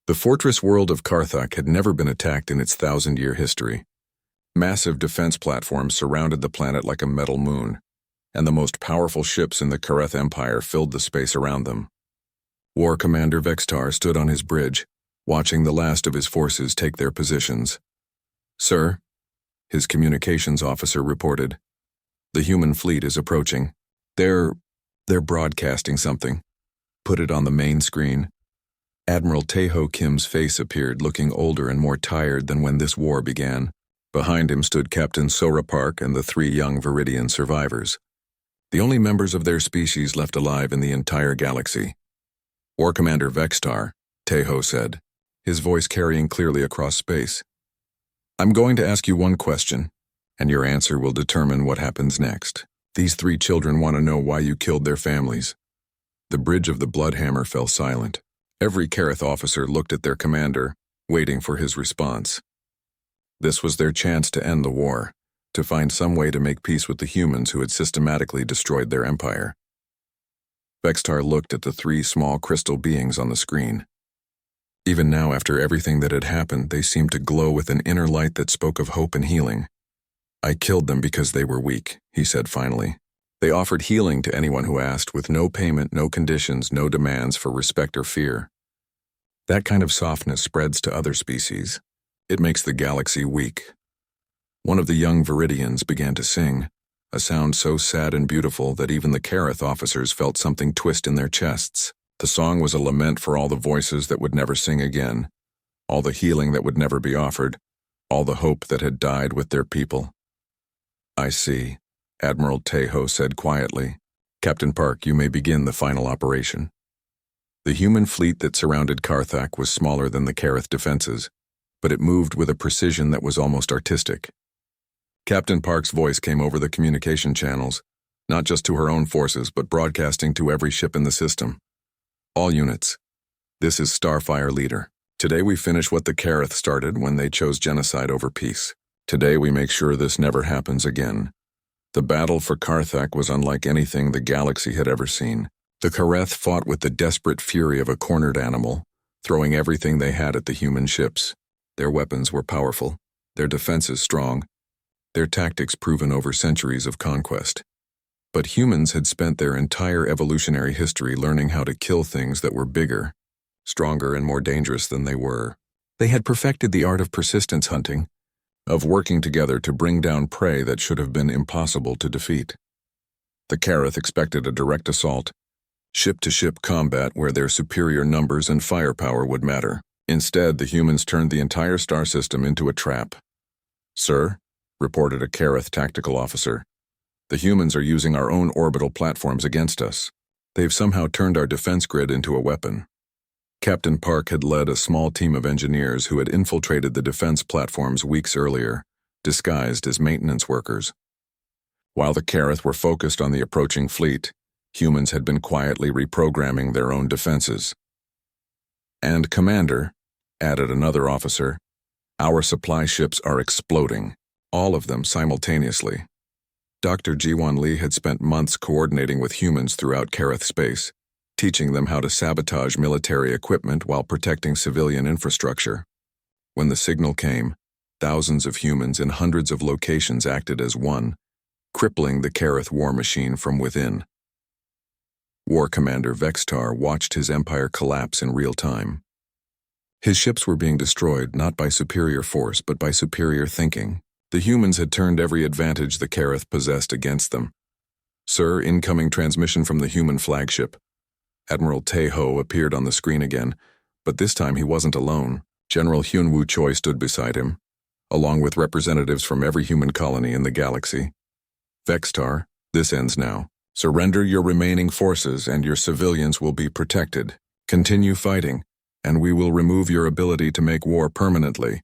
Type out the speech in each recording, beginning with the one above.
The fortress world of Karthak had never been attacked in its thousand-year history. Massive defense platforms surrounded the planet like a metal moon, and the most powerful ships in the Kareth Empire filled the space around them. War Commander Vextar stood on his bridge, watching the last of his forces take their positions. "Sir," his communications officer reported, "the human fleet is approaching. They're broadcasting something. Put it on the main screen." Admiral Taeho Kim's face appeared, looking older and more tired than when this war began. Behind him stood Captain Sora Park and the 3 young Vidian survivors, the only members of their species left alive in the entire galaxy. "War Commander Vextar," Taeho said, his voice carrying clearly across space. "I'm going to ask you one question, and your answer will determine what happens next. These 3 children want to know why you killed their families." The bridge of the Bloodhammer fell silent. Every Kareth officer looked at their commander, waiting for his response. This was their chance to end the war, to find some way to make peace with the humans who had systematically destroyed their empire. Vextar looked at the 3 small crystal beings on the screen. Even now, after everything that had happened, they seemed to glow with an inner light that spoke of hope and healing. "I killed them because they were weak," he said finally. "They offered healing to anyone who asked, with no payment, no conditions, no demands for respect or fear. That kind of softness spreads to other species. It makes the galaxy weak." One of the young Vidians began to sing, a sound so sad and beautiful that even the Kareth officers felt something twist in their chests. The song was a lament for all the voices that would never sing again, all the healing that would never be offered, all the hope that had died with their people. "I see," Admiral Taeho said quietly. "Captain Park, you may begin the final operation." The human fleet that surrounded Karthak was smaller than the Kareth defenses, but it moved with a precision that was almost artistic. Captain Park's voice came over the communication channels, not just to her own forces, but broadcasting to every ship in the system. "All units, this is Starfire Leader. Today we finish what the Kareth started when they chose genocide over peace. Today we make sure this never happens again. The battle for Karthak was unlike anything the galaxy had ever seen. The Kareth fought with the desperate fury of a cornered animal, throwing everything they had at the human ships. Their weapons were powerful, their defenses strong, their tactics proven over centuries of conquest. But humans had spent their entire evolutionary history learning how to kill things that were bigger, stronger, and more dangerous than they were. They had perfected the art of persistence hunting, of working together to bring down prey that should have been impossible to defeat. The Kareth expected a direct assault, ship-to-ship combat where their superior numbers and firepower would matter. Instead, the humans turned the entire star system into a trap. "Sir," reported a Kareth tactical officer, "the humans are using our own orbital platforms against us. They've somehow turned our defense grid into a weapon." Captain Park had led a small team of engineers who had infiltrated the defense platforms weeks earlier, disguised as maintenance workers. While the Kareth were focused on the approaching fleet, humans had been quietly reprogramming their own defenses. "And Commander," added another officer, "our supply ships are exploding, all of them simultaneously." Dr. Jiwon Lee had spent months coordinating with humans throughout Kareth space, teaching them how to sabotage military equipment while protecting civilian infrastructure. When the signal came, thousands of humans in hundreds of locations acted as one, crippling the Kareth war machine from within. War Commander Vextar watched his empire collapse in real time. His ships were being destroyed not by superior force but by superior thinking. The humans had turned every advantage the Kareth possessed against them. "Sir, incoming transmission from the human flagship." Admiral Taeho appeared on the screen again, but this time he wasn't alone. General Hyunwoo Choi stood beside him, along with representatives from every human colony in the galaxy. "Vextar, this ends now. Surrender your remaining forces and your civilians will be protected. Continue fighting, and we will remove your ability to make war permanently."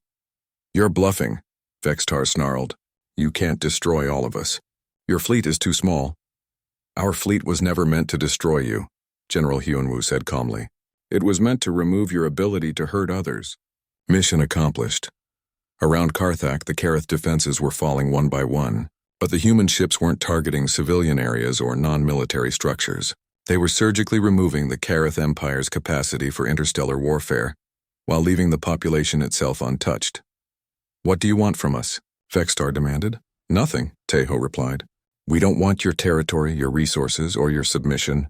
"You're bluffing," Vextar snarled. "You can't destroy all of us. Your fleet is too small." "Our fleet was never meant to destroy you," General Hyunwoo said calmly. "It was meant to remove your ability to hurt others." Mission accomplished. Around Karthak, the Kareth defenses were falling one by one, but the human ships weren't targeting civilian areas or non-military structures. They were surgically removing the Kareth Empire's capacity for interstellar warfare. while leaving the population itself untouched. "What do you want from us?" Vextar demanded. "Nothing," Tejo replied. "We don't want your territory, your resources, or your submission.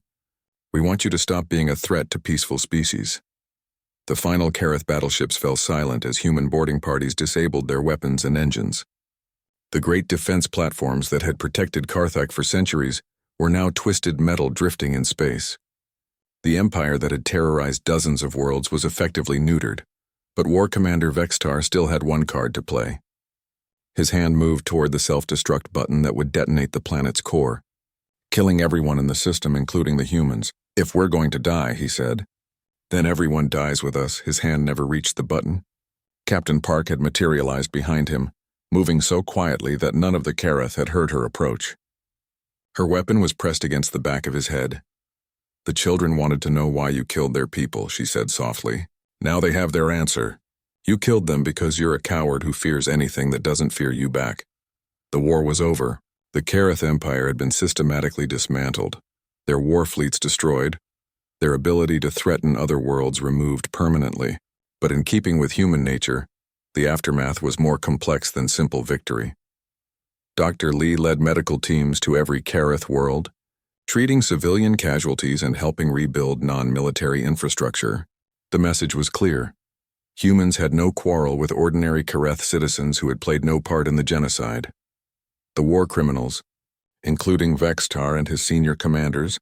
We want you to stop being a threat to peaceful species." The final Kareth battleships fell silent as human boarding parties disabled their weapons and engines. The great defense platforms that had protected Karthak for centuries were now twisted metal drifting in space. The empire that had terrorized dozens of worlds was effectively neutered, but War Commander Vextar still had one card to play. His hand moved toward the self-destruct button that would detonate the planet's core, killing everyone in the system, including the humans. "If we're going to die," he said, "then everyone dies with us." His hand never reached the button. Captain Park had materialized behind him, moving so quietly that none of the Kareth had heard her approach. Her weapon was pressed against the back of his head. "The children wanted to know why you killed their people," she said softly. "Now they have their answer. You killed them because you're a coward who fears anything that doesn't fear you back." The war was over. The Kareth Empire had been systematically dismantled, their war fleets destroyed, their ability to threaten other worlds removed permanently. But in keeping with human nature, the aftermath was more complex than simple victory. Dr. Lee led medical teams to every Kareth world, treating civilian casualties and helping rebuild non-military infrastructure. The message was clear. Humans had no quarrel with ordinary Kareth citizens who had played no part in the genocide. The war criminals, including Vextar and his senior commanders,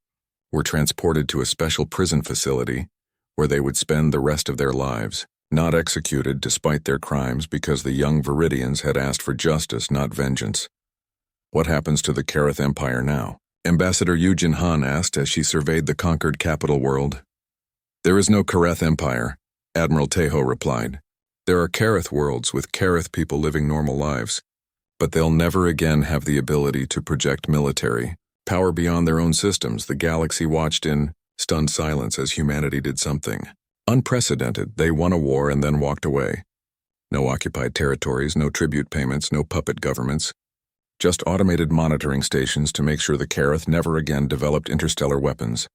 were transported to a special prison facility where they would spend the rest of their lives, not executed despite their crimes because the young Vidians had asked for justice, not vengeance. "What happens to the Kareth Empire now?" Ambassador Yujin Han asked as she surveyed the conquered capital world. "There is no Kareth Empire," Admiral Tejo replied. "There are Kareth worlds with Kareth people living normal lives, but they'll never again have the ability to project military power beyond their own systems." The galaxy watched in stunned silence as humanity did something unprecedented. They won a war and then walked away. No occupied territories, no tribute payments, no puppet governments. Just automated monitoring stations to make sure the Kareth never again developed interstellar weapons.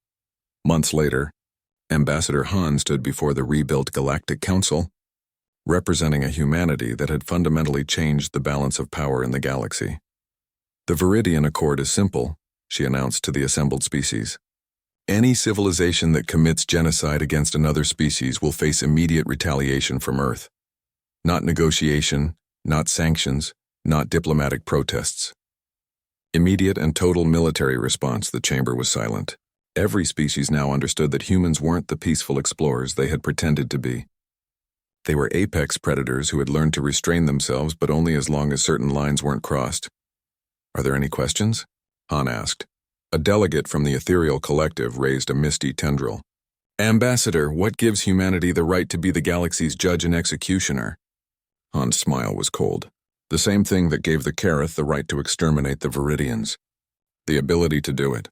Months later, Ambassador Han stood before the rebuilt Galactic Council, representing a humanity that had fundamentally changed the balance of power in the galaxy. "The Vidian Accord is simple," she announced to the assembled species. "Any civilization that commits genocide against another species will face immediate retaliation from Earth. Not negotiation, not sanctions, not diplomatic protests. Immediate and total military response." The chamber was silent. Every species now understood that humans weren't the peaceful explorers they had pretended to be. They were apex predators who had learned to restrain themselves, but only as long as certain lines weren't crossed. "Are there any questions?" Han asked. A delegate from the ethereal collective raised a misty tendril. "Ambassador, what gives humanity the right to be the galaxy's judge and executioner?" Han's smile was cold. "The same thing that gave the Kareth the right to exterminate the Vidians. The ability to do it.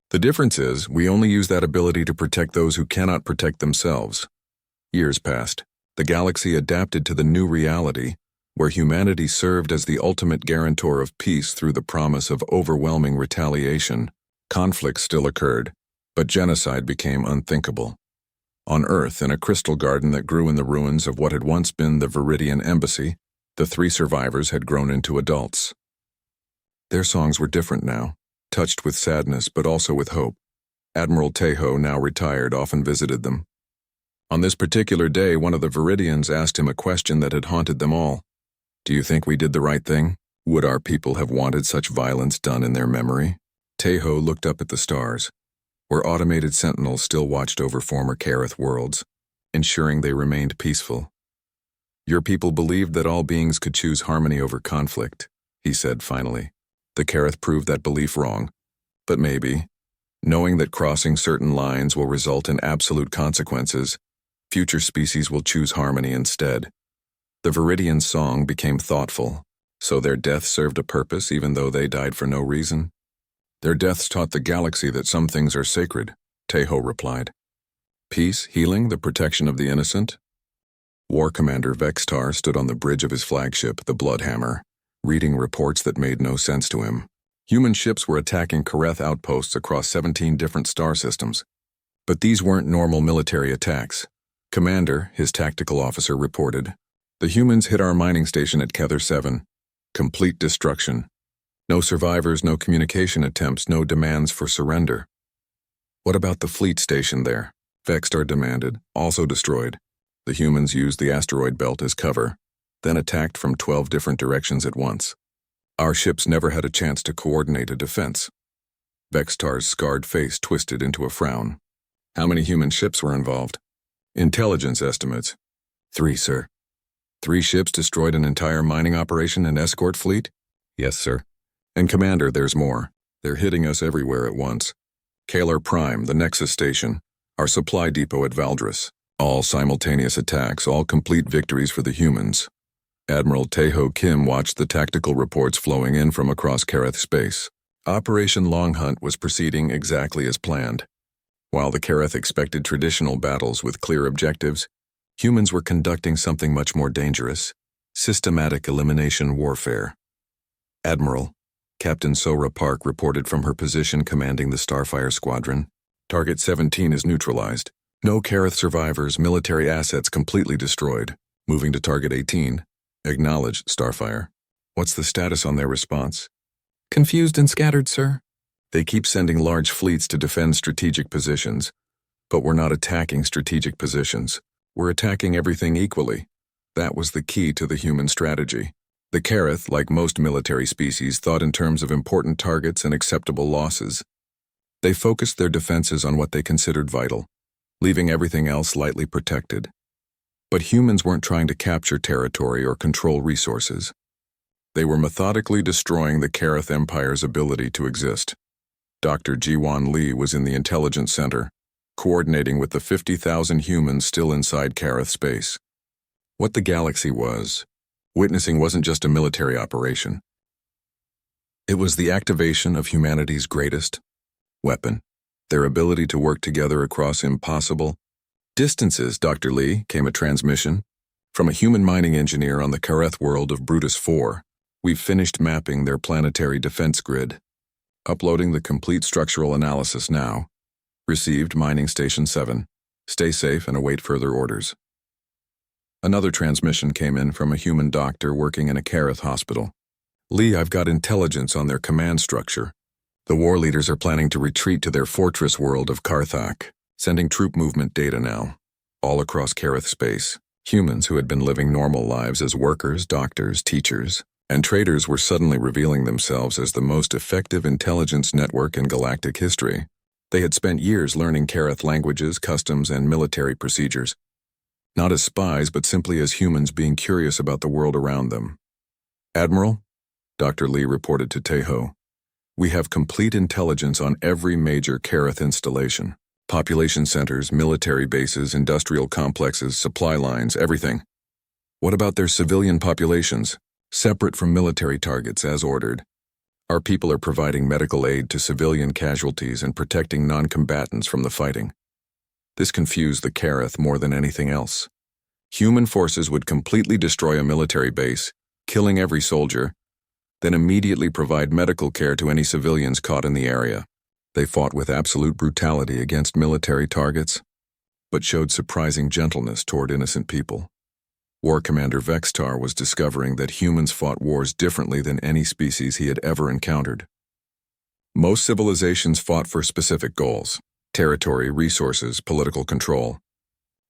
The difference is, we only use that ability to protect those who cannot protect themselves." Years passed. The galaxy adapted to the new reality, where humanity served as the ultimate guarantor of peace through the promise of overwhelming retaliation. Conflict still occurred, but genocide became unthinkable. On Earth, in a crystal garden that grew in the ruins of what had once been the Vidian embassy, the 3 survivors had grown into adults. Their songs were different now, touched with sadness but also with hope. Admiral Tejo, now retired, often visited them. On this particular day, one of the Vidians asked him a question that had haunted them all. "Do you think we did the right thing? Would our people have wanted such violence done in their memory?" Tejo looked up at the stars, where automated sentinels still watched over former Kareth worlds, ensuring they remained peaceful. "Your people believed that all beings could choose harmony over conflict," he said finally. "The Kareth proved that belief wrong, but maybe, knowing that crossing certain lines will result in absolute consequences, future species will choose harmony instead." The Vidian song became thoughtful, so their death served a purpose even though they died for no reason. "Their deaths taught the galaxy that some things are sacred," Tejo replied. "Peace, healing, the protection of the innocent." War Commander Vextar stood on the bridge of his flagship, the Bloodhammer, reading reports that made no sense to him. Human ships were attacking Kareth outposts across 17 different star systems. But these weren't normal military attacks. Commander, his tactical officer, reported. The humans hit our mining station at Kether 7. Complete destruction. No survivors, no communication attempts, no demands for surrender. What about the fleet station there? Vextar demanded. Also destroyed. The humans used the asteroid belt as cover, then attacked from 12 different directions at once. Our ships never had a chance to coordinate a defense. Vextar's scarred face twisted into a frown. How many human ships were involved? Intelligence estimates. 3, sir. 3 ships destroyed an entire mining operation and escort fleet? Yes, sir. And Commander, there's more. They're hitting us everywhere at once. Kalar Prime, the Nexus Station, our supply depot at Valdris. All simultaneous attacks, all complete victories for the humans. Admiral Taeho Kim watched the tactical reports flowing in from across Kareth space. Operation Long Hunt was proceeding exactly as planned. While the Kareth expected traditional battles with clear objectives, humans were conducting something much more dangerous: systematic elimination warfare. Admiral, Captain Sora Park reported from her position commanding the Starfire Squadron. Target 17 is neutralized. No Kareth survivors, military assets completely destroyed. Moving to Target 18. Acknowledged, Starfire. What's the status on their response? Confused and scattered, sir. They keep sending large fleets to defend strategic positions, but we're not attacking strategic positions. We're attacking everything equally. That was the key to the human strategy. The Kareth, like most military species, thought in terms of important targets and acceptable losses. They focused their defenses on what they considered vital, leaving everything else lightly protected. But humans weren't trying to capture territory or control resources. They were methodically destroying the Kareth Empire's ability to exist. Dr. Jiwan Lee was in the intelligence center, coordinating with the 50,000 humans still inside Kareth space. What the galaxy was witnessing wasn't just a military operation. It was the activation of humanity's greatest weapon, their ability to work together across impossible distances. Dr. Lee, came a transmission from a human mining engineer on the Kareth world of Brutus 4. We've finished mapping their planetary defense grid. Uploading the complete structural analysis now. Received Mining Station 7. Stay safe and await further orders. Another transmission came in from a human doctor working in a Kareth hospital. Lee, I've got intelligence on their command structure. The war leaders are planning to retreat to their fortress world of Karthak, sending troop movement data now, all across Kareth space. Humans who had been living normal lives as workers, doctors, teachers, and traders were suddenly revealing themselves as the most effective intelligence network in galactic history. They had spent years learning Kareth languages, customs, and military procedures. Not as spies, but simply as humans being curious about the world around them. Admiral, Dr. Lee reported to Taeho, we have complete intelligence on every major Kareth installation. Population centers, military bases, industrial complexes, supply lines, everything. What about their civilian populations, separate from military targets as ordered? Our people are providing medical aid to civilian casualties and protecting non-combatants from the fighting. This confused the Kareth more than anything else. Human forces would completely destroy a military base, killing every soldier, then immediately provide medical care to any civilians caught in the area. They fought with absolute brutality against military targets, but showed surprising gentleness toward innocent people. War Commander Vextar was discovering that humans fought wars differently than any species he had ever encountered. Most civilizations fought for specific goals: territory, resources, political control.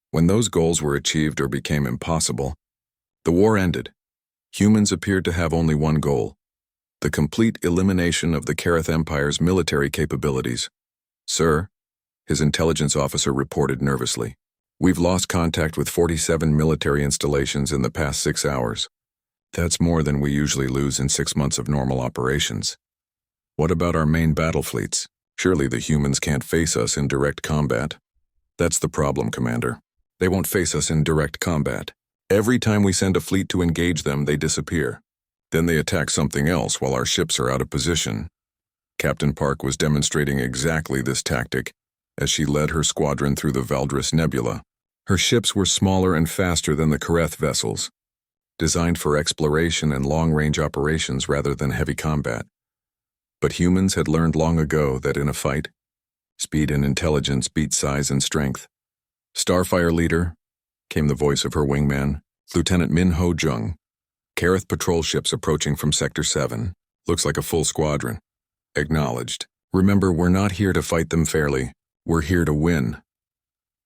When those goals were achieved or became impossible, the war ended. Humans appeared to have only one goal: the complete elimination of the Kareth Empire's military capabilities. Sir, his intelligence officer reported nervously. We've lost contact with 47 military installations in the past 6 hours. That's more than we usually lose in 6 months of normal operations. What about our main battle fleets? Surely the humans can't face us in direct combat. That's the problem, Commander. They won't face us in direct combat. Every time we send a fleet to engage them, they disappear. Then they attack something else while our ships are out of position. Captain Park was demonstrating exactly this tactic as she led her squadron through the Valdris Nebula. Her ships were smaller and faster than the Kareth vessels, designed for exploration and long-range operations rather than heavy combat. But humans had learned long ago that in a fight, speed and intelligence beat size and strength. Starfire leader, came the voice of her wingman, Lieutenant Min Ho Jung. Kareth patrol ships approaching from Sector 7. Looks like a full squadron. Acknowledged. Remember, we're not here to fight them fairly. We're here to win.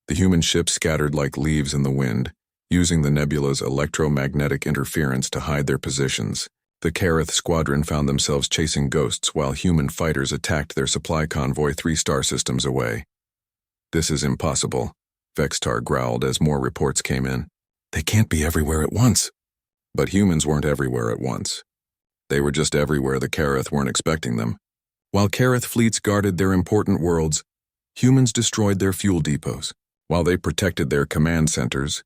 The human ships scattered like leaves in the wind, using the nebula's electromagnetic interference to hide their positions. The Kareth squadron found themselves chasing ghosts while human fighters attacked their supply convoy 3 star systems away. This is impossible, Vextar growled as more reports came in. They can't be everywhere at once. But humans weren't everywhere at once. They were just everywhere the Kareth weren't expecting them. While Kareth fleets guarded their important worlds, humans destroyed their fuel depots. While they protected their command centers,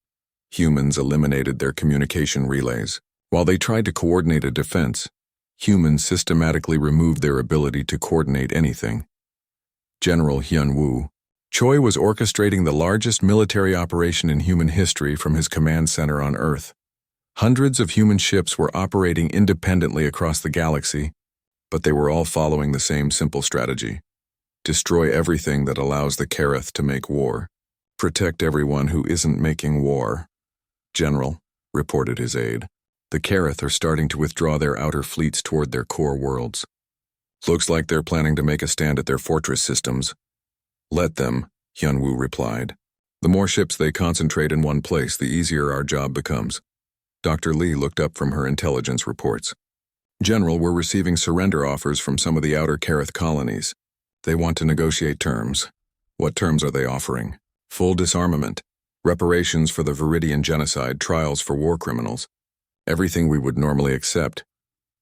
humans eliminated their communication relays. While they tried to coordinate a defense, humans systematically removed their ability to coordinate anything. General Hyun-woo Choi was orchestrating the largest military operation in human history from his command center on Earth. Hundreds of human ships were operating independently across the galaxy, but they were all following the same simple strategy. Destroy everything that allows the Kareth to make war. Protect everyone who isn't making war. General, reported his aide. The Kareth are starting to withdraw their outer fleets toward their core worlds. Looks like they're planning to make a stand at their fortress systems. Let them, Hyun-woo replied. The more ships they concentrate in one place, the easier our job becomes. Dr. Lee looked up from her intelligence reports. General, we're receiving surrender offers from some of the outer Kareth colonies. They want to negotiate terms. What terms are they offering? Full disarmament, reparations for the Vidian genocide, trials for war criminals. Everything we would normally accept.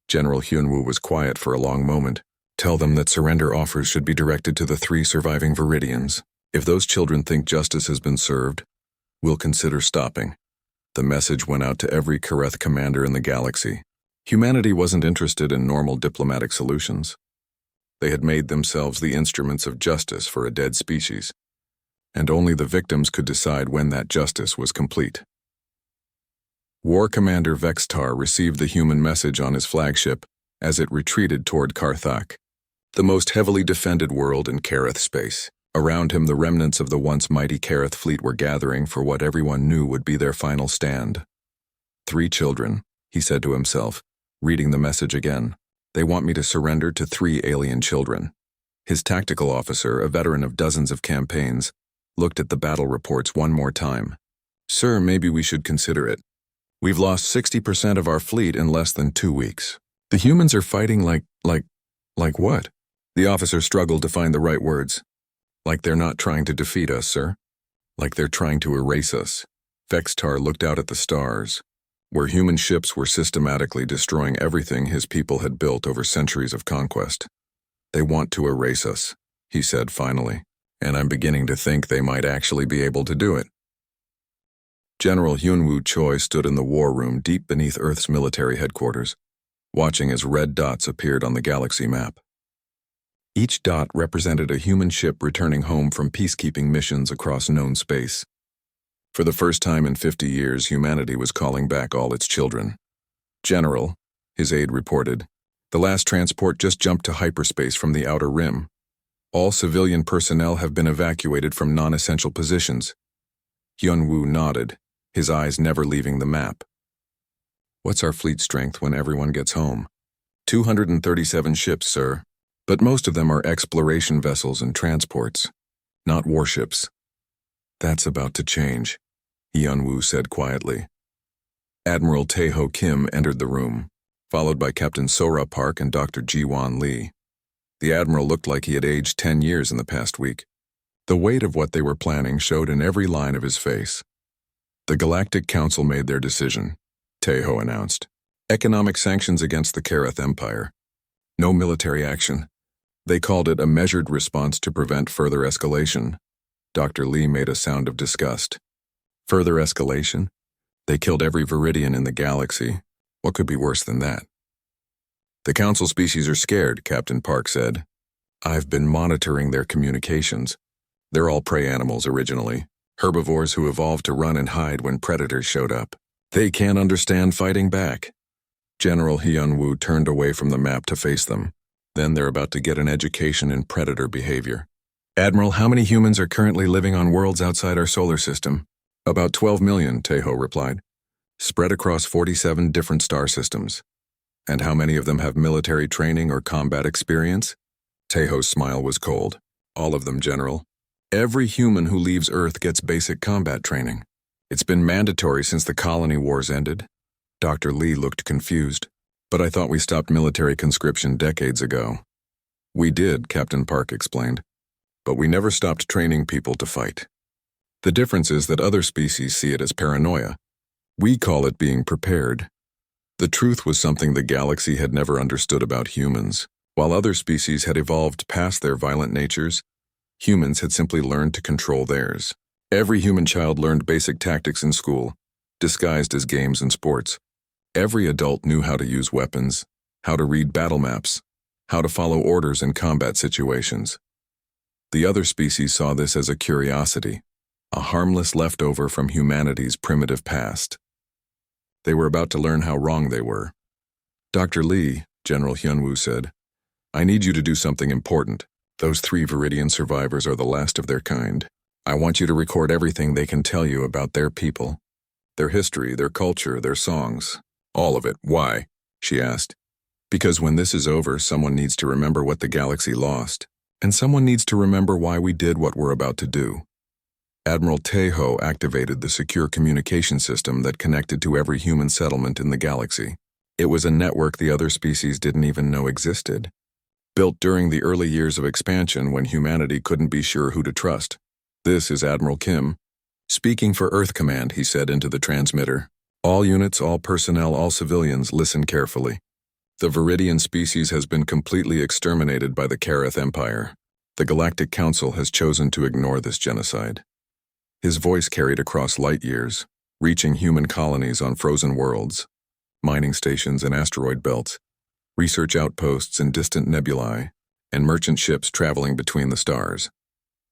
General Hyun-woo was quiet for a long moment. Tell them that surrender offers should be directed to the 3 surviving Vidians. If those children think justice has been served, we'll consider stopping. The message went out to every Kareth commander in the galaxy. Humanity wasn't interested in normal diplomatic solutions. They had made themselves the instruments of justice for a dead species, and only the victims could decide when that justice was complete. War Commander Vextar received the human message on his flagship as it retreated toward Karthak, the most heavily defended world in Kareth space. Around him, the remnants of the once mighty Kareth fleet were gathering for what everyone knew would be their final stand. 3 children, he said to himself, reading the message again. They want me to surrender to 3 alien children. His tactical officer, a veteran of dozens of campaigns, looked at the battle reports one more time. Sir, maybe we should consider it. We've lost 60% of our fleet in less than 2 weeks. The humans are fighting like what? The officer struggled to find the right words. Like they're not trying to defeat us, sir. Like they're trying to erase us. Vextar looked out at the stars, where human ships were systematically destroying everything his people had built over centuries of conquest. They want to erase us, he said finally, and I'm beginning to think they might actually be able to do it. General Hyun-woo Choi stood in the war room deep beneath Earth's military headquarters, watching as red dots appeared on the galaxy map. Each dot represented a human ship returning home from peacekeeping missions across known space. For the first time in 50 years, humanity was calling back all its children. General, his aide reported, the last transport just jumped to hyperspace from the outer rim. All civilian personnel have been evacuated from non-essential positions. Hyun-woo nodded, his eyes never leaving the map. What's our fleet strength when everyone gets home? 237 ships, sir. But most of them are exploration vessels and transports, not warships. That's about to change, Hyun-woo said quietly. Admiral Tae-ho Kim entered the room, followed by Captain Sora Park and Dr. Ji-won Lee. The admiral looked like he had aged 10 years in the past week. The weight of what they were planning showed in every line of his face. The Galactic Council made their decision, Tae-ho announced. Economic sanctions against the Kareth Empire. No military action. They called it a measured response to prevent further escalation. Dr. Lee made a sound of disgust. Further escalation? They killed every Vidian in the galaxy. What could be worse than that? The council species are scared, Captain Park said. I've been monitoring their communications. They're all prey animals originally, herbivores who evolved to run and hide when predators showed up. They can't understand fighting back. General Hyun-woo turned away from the map to face them. Then they're about to get an education in predator behavior. Admiral, how many humans are currently living on worlds outside our solar system? About 12 million, Tejo replied, spread across 47 different star systems. And how many of them have military training or combat experience? Tejo's smile was cold. All of them, General. Every human who leaves Earth gets basic combat training. It's been mandatory since the colony wars ended. Dr. Lee looked confused. But I thought we stopped military conscription decades ago. We did, Captain Park explained. But we never stopped training people to fight. The difference is that other species see it as paranoia. We call it being prepared. The truth was something the galaxy had never understood about humans. While other species had evolved past their violent natures, humans had simply learned to control theirs. Every human child learned basic tactics in school, disguised as games and sports. Every adult knew how to use weapons, how to read battle maps, how to follow orders in combat situations. The other species saw this as a curiosity, a harmless leftover from humanity's primitive past. They were about to learn how wrong they were. Dr. Lee, General Hyunwoo said, I need you to do something important. Those 3 Vidian survivors are the last of their kind. I want you to record everything they can tell you about their people, their history, their culture, their songs. All of it. Why? She asked. Because when this is over, someone needs to remember what the galaxy lost, and someone needs to remember why we did what we're about to do. Admiral Tejo activated the secure communication system that connected to every human settlement in the galaxy. It was a network the other species didn't even know existed. Built during the early years of expansion when humanity couldn't be sure who to trust. This is Admiral Kim. Speaking for Earth Command, he said into the transmitter. All units, all personnel, all civilians, listen carefully. The Vidian species has been completely exterminated by the Kareth Empire. The Galactic Council has chosen to ignore this genocide. His voice carried across light years, reaching human colonies on frozen worlds, mining stations and asteroid belts, research outposts in distant nebulae, and merchant ships traveling between the stars.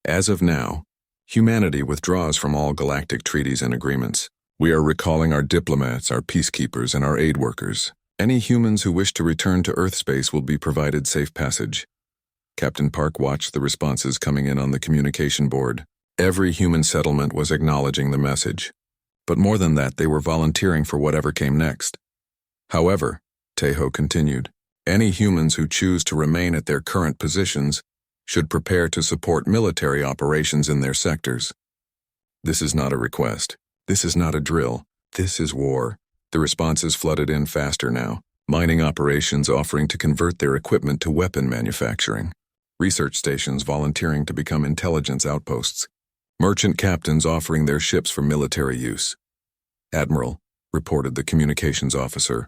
As of now, humanity withdraws from all galactic treaties and agreements. We are recalling our diplomats, our peacekeepers, and our aid workers. Any humans who wish to return to Earth space will be provided safe passage. Captain Park watched the responses coming in on the communication board. Every human settlement was acknowledging the message. But more than that, they were volunteering for whatever came next. However, Tejo continued, any humans who choose to remain at their current positions should prepare to support military operations in their sectors. This is not a request. This is not a drill. This is war. The responses flooded in faster now. Mining operations offering to convert their equipment to weapon manufacturing. Research stations volunteering to become intelligence outposts. Merchant captains offering their ships for military use. Admiral, reported the communications officer,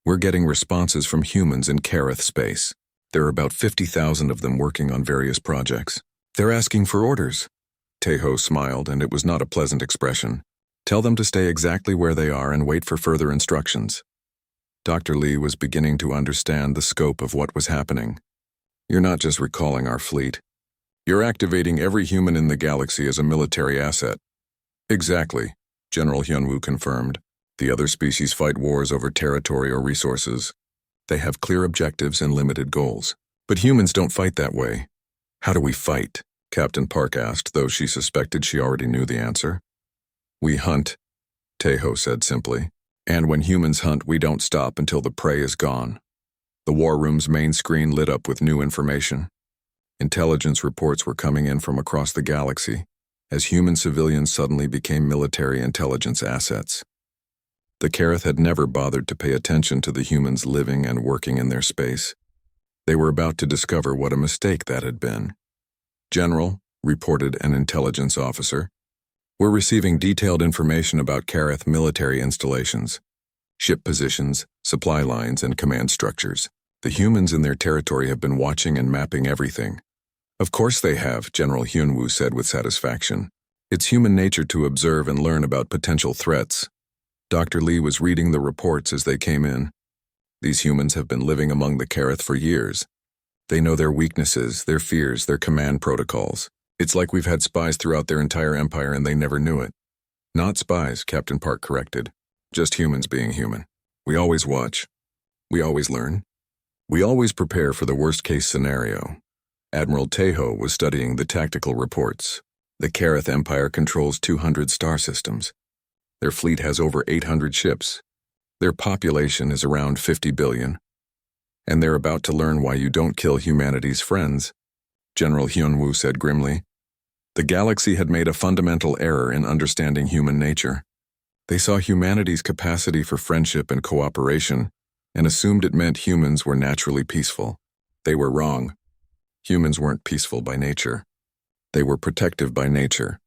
we're getting responses from humans in Kareth space. There are about 50,000 of them working on various projects. They're asking for orders. Tejo smiled, and it was not a pleasant expression. Tell them to stay exactly where they are and wait for further instructions. Dr. Lee was beginning to understand the scope of what was happening. You're not just recalling our fleet. You're activating every human in the galaxy as a military asset. Exactly, General Hyunwoo confirmed. The other species fight wars over territory or resources. They have clear objectives and limited goals. But humans don't fight that way. How do we fight? Captain Park asked, though she suspected she already knew the answer. We hunt, Tejo said simply. And when humans hunt, we don't stop until the prey is gone. The war room's main screen lit up with new information. Intelligence reports were coming in from across the galaxy, as human civilians suddenly became military intelligence assets. The Kareth had never bothered to pay attention to the humans living and working in their space. They were about to discover what a mistake that had been. General, reported an intelligence officer, we're receiving detailed information about Kareth military installations, ship positions, supply lines, and command structures. The humans in their territory have been watching and mapping everything. Of course they have, General Hyunwoo said with satisfaction. It's human nature to observe and learn about potential threats. Dr. Lee was reading the reports as they came in. These humans have been living among the Kareth for years. They know their weaknesses, their fears, their command protocols. It's like we've had spies throughout their entire empire and they never knew it. Not spies, Captain Park corrected. Just humans being human. We always watch. We always learn. We always prepare for the worst-case scenario. Admiral Tejo was studying the tactical reports. The Kareth Empire controls 200 star systems. Their fleet has over 800 ships. Their population is around 50 billion. And they're about to learn why you don't kill humanity's friends, General Hyunwoo said grimly. The galaxy had made a fundamental error in understanding human nature. They saw humanity's capacity for friendship and cooperation and assumed it meant humans were naturally peaceful. They were wrong. Humans weren't peaceful by nature. They were protective by nature.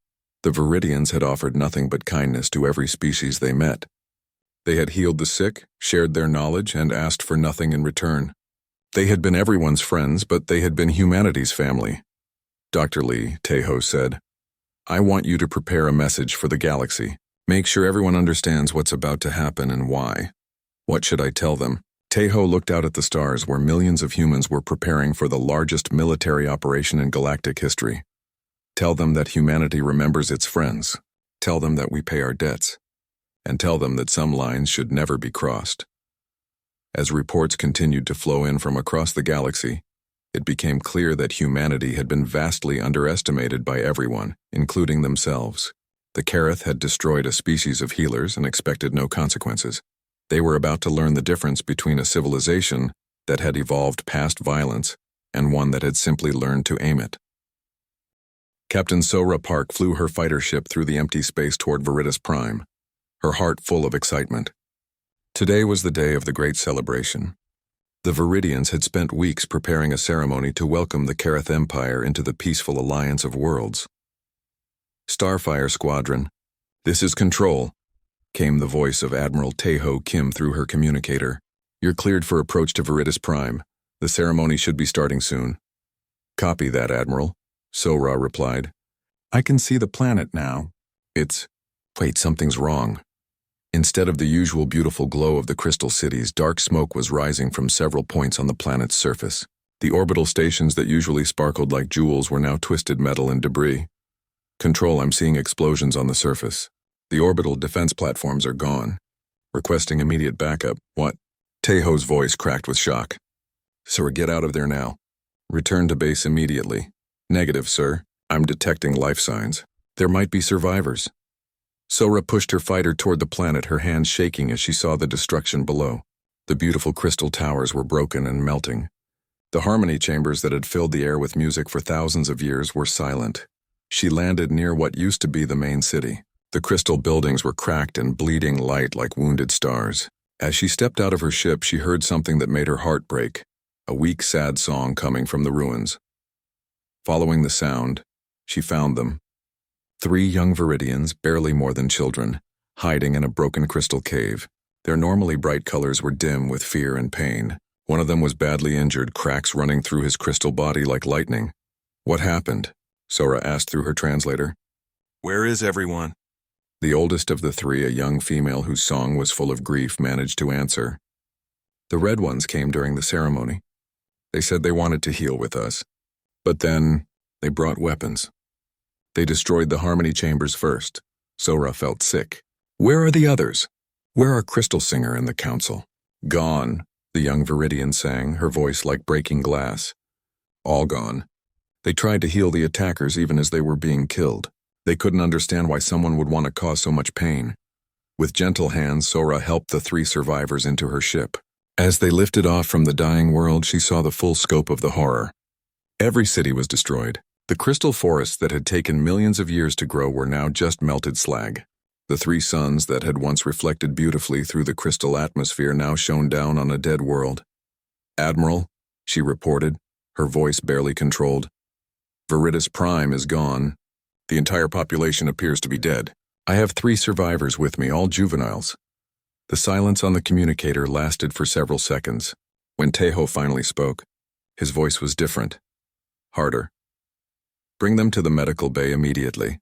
The Vidians had offered nothing but kindness to every species they met. They had healed the sick, shared their knowledge, and asked for nothing in return. They had been everyone's friends, but they had been humanity's family. Dr. Lee, Taeho said, I want you to prepare a message for the galaxy. Make sure everyone understands what's about to happen and why. What should I tell them? Taeho looked out at the stars where millions of humans were preparing for the largest military operation in galactic history. Tell them that humanity remembers its friends. Tell them that we pay our debts. And tell them that some lines should never be crossed. As reports continued to flow in from across the galaxy, it became clear that humanity had been vastly underestimated by everyone, including themselves. The Kareth had destroyed a species of healers and expected no consequences. They were about to learn the difference between a civilization that had evolved past violence and one that had simply learned to aim it. Captain Sora Park flew her fighter ship through the empty space toward Viridis Prime, her heart full of excitement. Today was the day of the great celebration. The Vidians had spent weeks preparing a ceremony to welcome the Kareth Empire into the peaceful alliance of worlds. Starfire Squadron, this is Control, came the voice of Admiral Taeho Kim through her communicator. You're cleared for approach to Viridis Prime. The ceremony should be starting soon. Copy that, Admiral, Sora replied. I can see the planet now. Wait, something's wrong. Instead of the usual beautiful glow of the crystal cities, dark smoke was rising from several points on the planet's surface. The orbital stations that usually sparkled like jewels were now twisted metal and debris. Control, I'm seeing explosions on the surface. The orbital defense platforms are gone. Requesting immediate backup. What? Taeho's voice cracked with shock. Sir, get out of there now. Return to base immediately. Negative, sir. I'm detecting life signs. There might be survivors. Sora pushed her fighter toward the planet, her hands shaking as she saw the destruction below. The beautiful crystal towers were broken and melting. The harmony chambers that had filled the air with music for thousands of years were silent. She landed near what used to be the main city. The crystal buildings were cracked and bleeding light like wounded stars. As she stepped out of her ship, she heard something that made her heart break, a weak, sad song coming from the ruins. Following the sound, she found them. 3 young Vidians, barely more than children, hiding in a broken crystal cave. Their normally bright colors were dim with fear and pain. One of them was badly injured, cracks running through his crystal body like lightning. What happened? Sora asked through her translator. Where is everyone? The oldest of the 3, a young female whose song was full of grief, managed to answer. The red ones came during the ceremony. They said they wanted to heal with us. But then, they brought weapons. They destroyed the harmony chambers first. Sora felt sick. Where are the others? Where are Crystal Singer and the council? Gone, the young Vidian sang, her voice like breaking glass. All gone. They tried to heal the attackers even as they were being killed. They couldn't understand why someone would want to cause so much pain. With gentle hands, Sora helped the 3 survivors into her ship. As they lifted off from the dying world, she saw the full scope of the horror. Every city was destroyed. The crystal forests that had taken millions of years to grow were now just melted slag. The 3 suns that had once reflected beautifully through the crystal atmosphere now shone down on a dead world. Admiral, she reported, her voice barely controlled. Viridis Prime is gone. The entire population appears to be dead. I have 3 survivors with me, all juveniles. The silence on the communicator lasted for several seconds. When Taeho finally spoke, his voice was different, harder. Bring them to the medical bay immediately.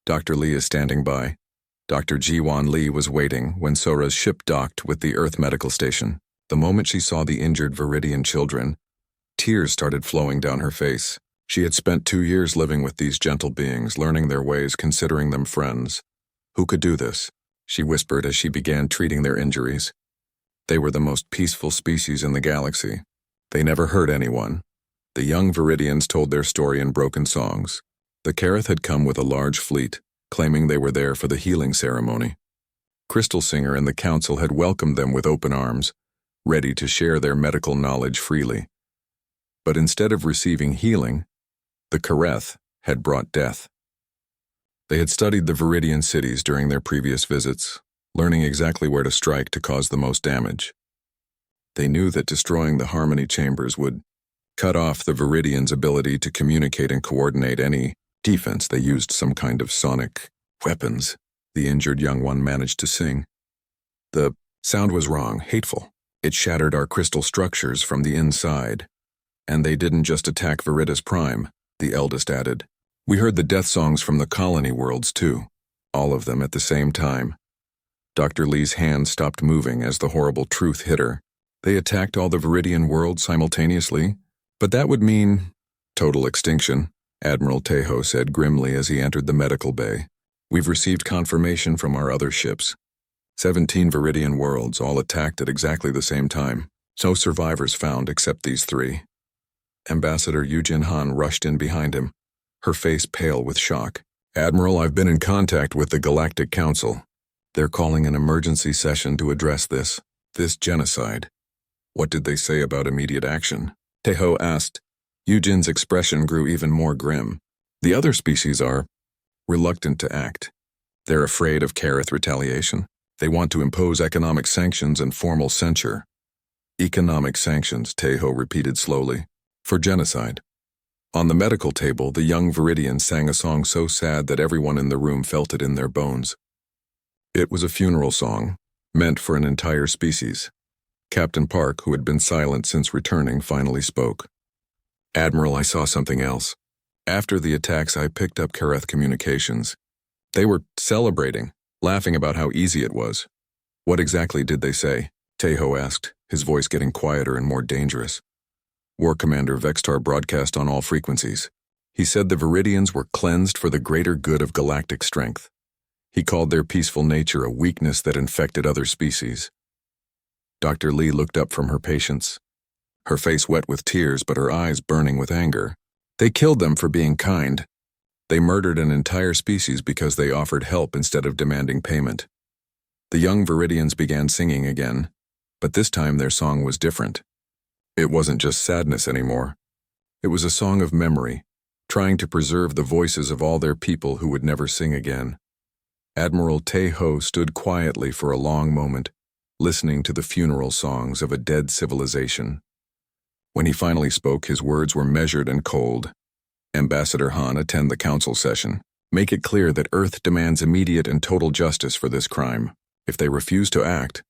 Dr. Lee is standing by. Dr. Jiwon Lee was waiting when Sora's ship docked with the Earth Medical Station. The moment she saw the injured Vidian children, tears started flowing down her face. She had spent 2 years living with these gentle beings, learning their ways, considering them friends. Who could do this? She whispered as she began treating their injuries. They were the most peaceful species in the galaxy. They never hurt anyone. The young Vidians told their story in broken songs. The Kareth had come with a large fleet, claiming they were there for the healing ceremony. Crystal Singer and the Council had welcomed them with open arms, ready to share their medical knowledge freely. But instead of receiving healing, the Kareth had brought death. They had studied the Vidian cities during their previous visits, learning exactly where to strike to cause the most damage. They knew that destroying the Harmony Chambers would cut off the Vidians' ability to communicate and coordinate any defense. They used some kind of sonic weapons, the injured young one managed to sing. The sound was wrong, hateful. It shattered our crystal structures from the inside. And they didn't just attack Viridis Prime, the eldest added. We heard the death songs from the colony worlds too, all of them at the same time. Dr. Lee's hand stopped moving as the horrible truth hit her. They attacked all the Vidian worlds simultaneously? But that would mean total extinction, Admiral Tejo said grimly as he entered the medical bay. We've received confirmation from our other ships. 17 Vidian worlds, all attacked at exactly the same time. No survivors found except these 3. Ambassador Yujin Han rushed in behind him, her face pale with shock. Admiral, I've been in contact with the Galactic Council. They're calling an emergency session to address this genocide. What did they say about immediate action? Tejo asked. Yujin's expression grew even more grim. The other species are reluctant to act. They're afraid of Kareth retaliation. They want to impose economic sanctions and formal censure. Economic sanctions, Tejo repeated slowly, for genocide. On the medical table, the young Vidian sang a song so sad that everyone in the room felt it in their bones. It was a funeral song, meant for an entire species. Captain Park, who had been silent since returning, finally spoke. Admiral, I saw something else. After the attacks, I picked up Kareth communications. They were celebrating, laughing about how easy it was. What exactly did they say? Tejo asked, his voice getting quieter and more dangerous. War Commander Vextar broadcast on all frequencies. He said the Vidians were cleansed for the greater good of galactic strength. He called their peaceful nature a weakness that infected other species. Dr. Lee looked up from her patients, her face wet with tears but her eyes burning with anger. They killed them for being kind. They murdered an entire species because they offered help instead of demanding payment. The young Vidians began singing again, but this time their song was different. It wasn't just sadness anymore. It was a song of memory, trying to preserve the voices of all their people who would never sing again. Admiral Tejo stood quietly for a long moment, listening to the funeral songs of a dead civilization. When he finally spoke, his words were measured and cold. Ambassador Han, attend the council session. Make it clear that Earth demands immediate and total justice for this crime. If they refuse to act,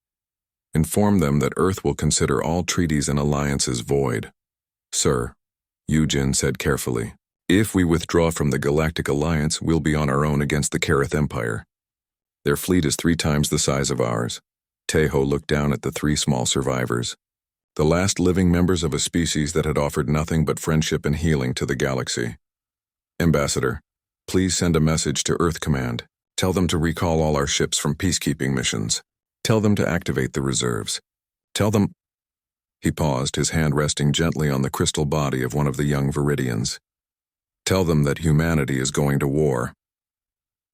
inform them that Earth will consider all treaties and alliances void. Sir, Yujin said carefully, if we withdraw from the Galactic Alliance, we'll be on our own against the Kareth Empire. Their fleet is 3 times the size of ours. Tejo looked down at the 3 small survivors, the last living members of a species that had offered nothing but friendship and healing to the galaxy. Ambassador, please send a message to Earth Command. Tell them to recall all our ships from peacekeeping missions. Tell them to activate the reserves. Tell them... He paused, his hand resting gently on the crystal body of one of the young Vidians. Tell them that humanity is going to war.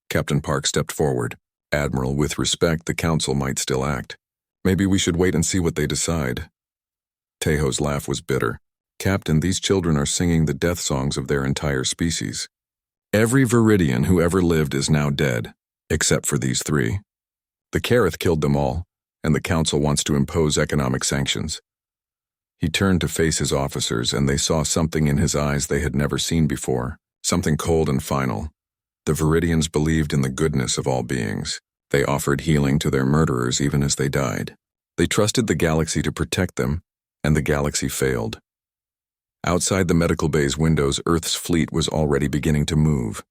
Captain Park stepped forward. Admiral, with respect, the Council might still act. Maybe we should wait and see what they decide. Tejo's laugh was bitter. Captain, these children are singing the death songs of their entire species. Every Vidian who ever lived is now dead, except for these 3. The Kareth killed them all, and the Council wants to impose economic sanctions. He turned to face his officers, and they saw something in his eyes they had never seen before, something cold and final. The Vidians believed in the goodness of all beings. They offered healing to their murderers even as they died. They trusted the galaxy to protect them, and the galaxy failed. Outside the medical bay's windows, Earth's fleet was already beginning to move.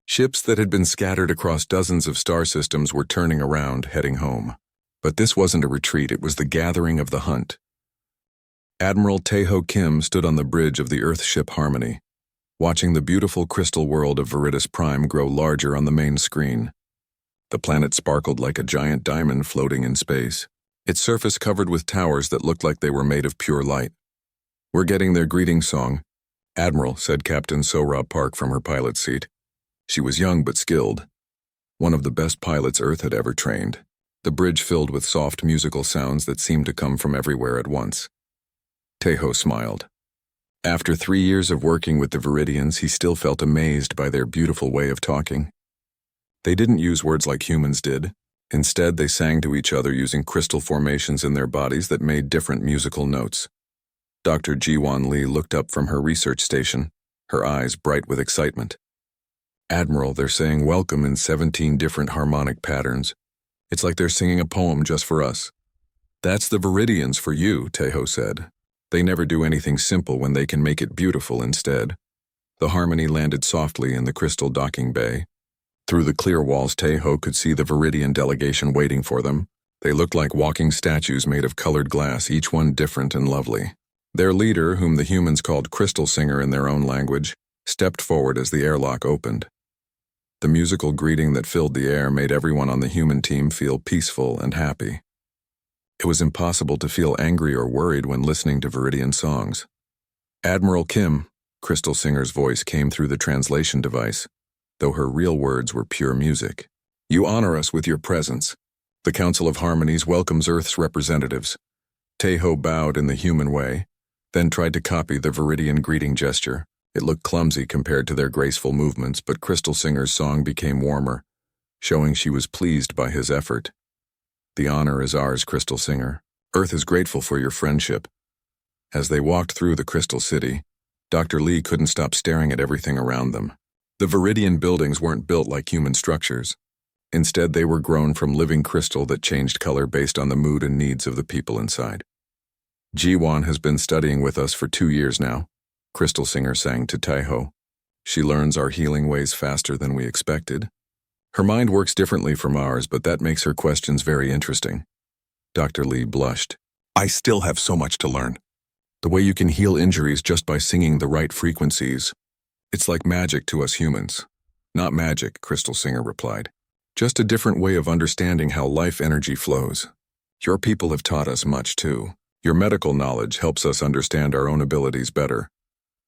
Ships that had been scattered across dozens of star systems were turning around, heading home. But this wasn't a retreat, it was the gathering of the hunt. Admiral Tejo Kim stood on the bridge of the Earth ship Harmony, watching the beautiful crystal world of Viridis Prime grow larger on the main screen. The planet sparkled like a giant diamond floating in space, its surface covered with towers that looked like they were made of pure light. We're getting their greeting song, Admiral, said Captain Sohrab Park from her pilot's seat. She was young but skilled, one of the best pilots Earth had ever trained. The bridge filled with soft musical sounds that seemed to come from everywhere at once. Tejo smiled. After 3 years of working with the Vidians, he still felt amazed by their beautiful way of talking. They didn't use words like humans did. Instead, they sang to each other using crystal formations in their bodies that made different musical notes. Dr. Jiwan Lee looked up from her research station, her eyes bright with excitement. Admiral, they're saying welcome in 17 different harmonic patterns. It's like they're singing a poem just for us. That's the Vidians for you, Tejo said. They never do anything simple when they can make it beautiful instead. The harmony landed softly in the crystal docking bay. Through the clear walls, Tejo could see the Vidian delegation waiting for them. They looked like walking statues made of colored glass, each one different and lovely. Their leader, whom the humans called Crystal Singer in their own language, stepped forward as the airlock opened. The musical greeting that filled the air made everyone on the human team feel peaceful and happy. It was impossible to feel angry or worried when listening to Vidian songs. Admiral Kim, Crystal Singer's voice came through the translation device, though her real words were pure music. You honor us with your presence. The Council of Harmonies welcomes Earth's representatives. Tejo bowed in the human way, then tried to copy the Vidian greeting gesture. It looked clumsy compared to their graceful movements, but Crystal Singer's song became warmer, showing she was pleased by his effort. The honor is ours, Crystal Singer. Earth is grateful for your friendship. As they walked through the Crystal City, Dr. Lee couldn't stop staring at everything around them. The Vidian buildings weren't built like human structures. Instead, they were grown from living crystal that changed color based on the mood and needs of the people inside. Jiwan has been studying with us for 2 years now, Crystal Singer sang to Tejo. She learns our healing ways faster than we expected. Her mind works differently from ours, but that makes her questions very interesting. Dr. Lee blushed. I still have so much to learn. The way you can heal injuries just by singing the right frequencies. It's like magic to us humans. Not magic, Crystal Singer replied. Just a different way of understanding how life energy flows. Your people have taught us much too. Your medical knowledge helps us understand our own abilities better.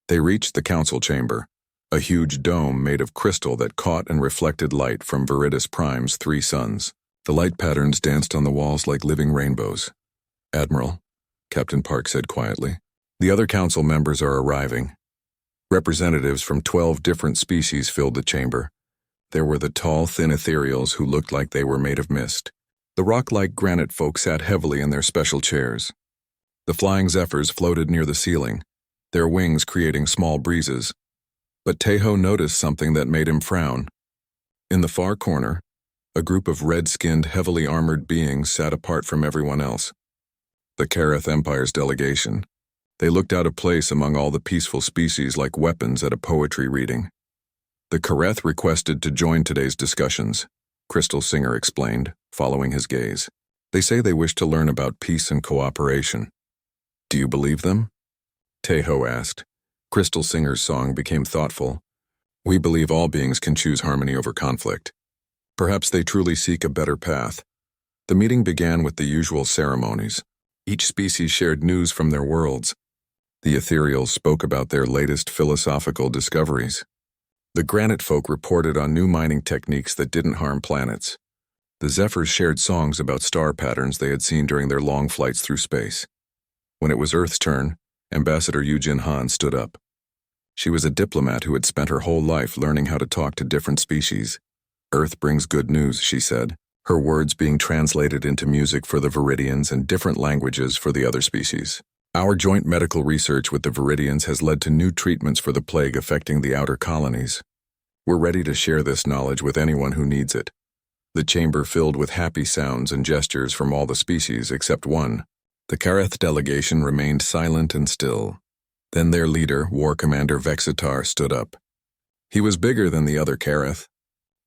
They reached the council chamber, a huge dome made of crystal that caught and reflected light from Viridis Prime's 3 suns. The light patterns danced on the walls like living rainbows. Admiral, Captain Park said quietly, the other council members are arriving. Representatives from 12 different species filled the chamber. There were the tall, thin ethereals who looked like they were made of mist. The rock-like granite folk sat heavily in their special chairs. The flying zephyrs floated near the ceiling, their wings creating small breezes. But Tejo noticed something that made him frown. In the far corner, a group of red-skinned, heavily armored beings sat apart from everyone else. The Kareth Empire's delegation. They looked out of place among all the peaceful species like weapons at a poetry reading. The Kareth requested to join today's discussions, Crystal Singer explained, following his gaze. They say they wish to learn about peace and cooperation. Do you believe them? Tejo asked. Crystal Singer's song became thoughtful. We believe all beings can choose harmony over conflict. Perhaps they truly seek a better path. The meeting began with the usual ceremonies. Each species shared news from their worlds. The ethereals spoke about their latest philosophical discoveries. The granite folk reported on new mining techniques that didn't harm planets. The zephyrs shared songs about star patterns they had seen during their long flights through space. When it was Earth's turn, Ambassador Yujin Han stood up. She was a diplomat who had spent her whole life learning how to talk to different species. Earth brings good news, she said, her words being translated into music for the Vidians and different languages for the other species. Our joint medical research with the Vidians has led to new treatments for the plague affecting the outer colonies. We're ready to share this knowledge with anyone who needs it. The chamber filled with happy sounds and gestures from all the species except one. The Kareth delegation remained silent and still. Then their leader, War Commander Vexitar, stood up. He was bigger than the other Kareth,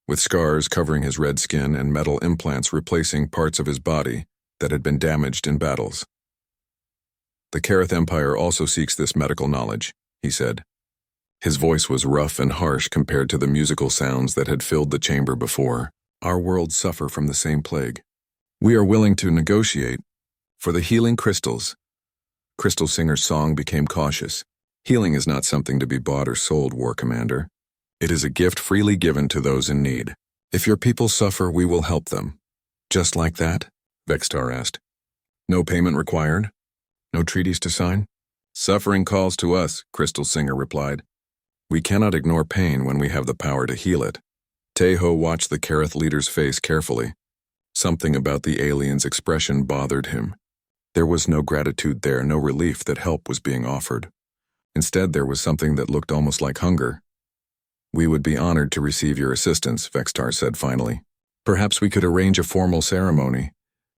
with scars covering his red skin and metal implants replacing parts of his body that had been damaged in battles. The Kareth Empire also seeks this medical knowledge, he said. His voice was rough and harsh compared to the musical sounds that had filled the chamber before. Our worlds suffer from the same plague. We are willing to negotiate for the healing crystals. Crystal Singer's song became cautious. Healing is not something to be bought or sold, War Commander. It is a gift freely given to those in need. If your people suffer, we will help them. Just like that? Vextar asked. No payment required? No treaties to sign? Suffering calls to us, Crystal Singer replied. We cannot ignore pain when we have the power to heal it. Teho watched the Kareth leader's face carefully. Something about the alien's expression bothered him. There was no gratitude there, no relief that help was being offered. Instead, there was something that looked almost like hunger. We would be honored to receive your assistance, Vextar said finally. Perhaps we could arrange a formal ceremony,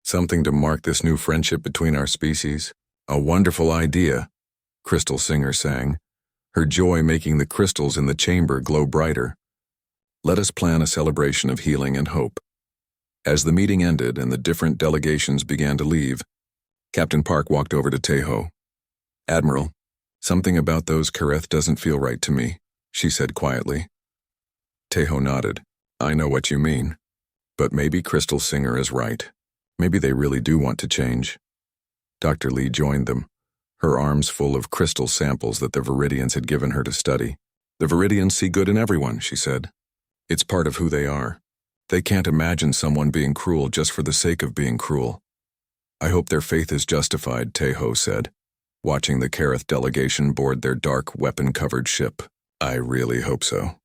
something to mark this new friendship between our species. A wonderful idea, Crystal Singer sang, her joy making the crystals in the chamber glow brighter. Let us plan a celebration of healing and hope. As the meeting ended and the different delegations began to leave, Captain Park walked over to Teho. Admiral, something about those Kareth doesn't feel right to me, she said quietly. Teho nodded. I know what you mean. But maybe Crystal Singer is right. Maybe they really do want to change. Dr. Lee joined them, her arms full of crystal samples that the Vidians had given her to study. The Vidians see good in everyone, she said. It's part of who they are. They can't imagine someone being cruel just for the sake of being cruel. I hope their faith is justified, Teho said, watching the Kareth delegation board their dark, weapon-covered ship. I really hope so.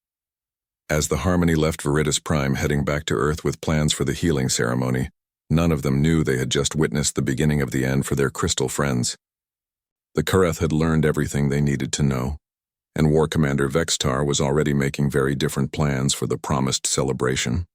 As the Harmony left Viridis Prime heading back to Earth with plans for the healing ceremony, none of them knew they had just witnessed the beginning of the end for their crystal friends. The Kareth had learned everything they needed to know, and War Commander Vextar was already making very different plans for the promised celebration.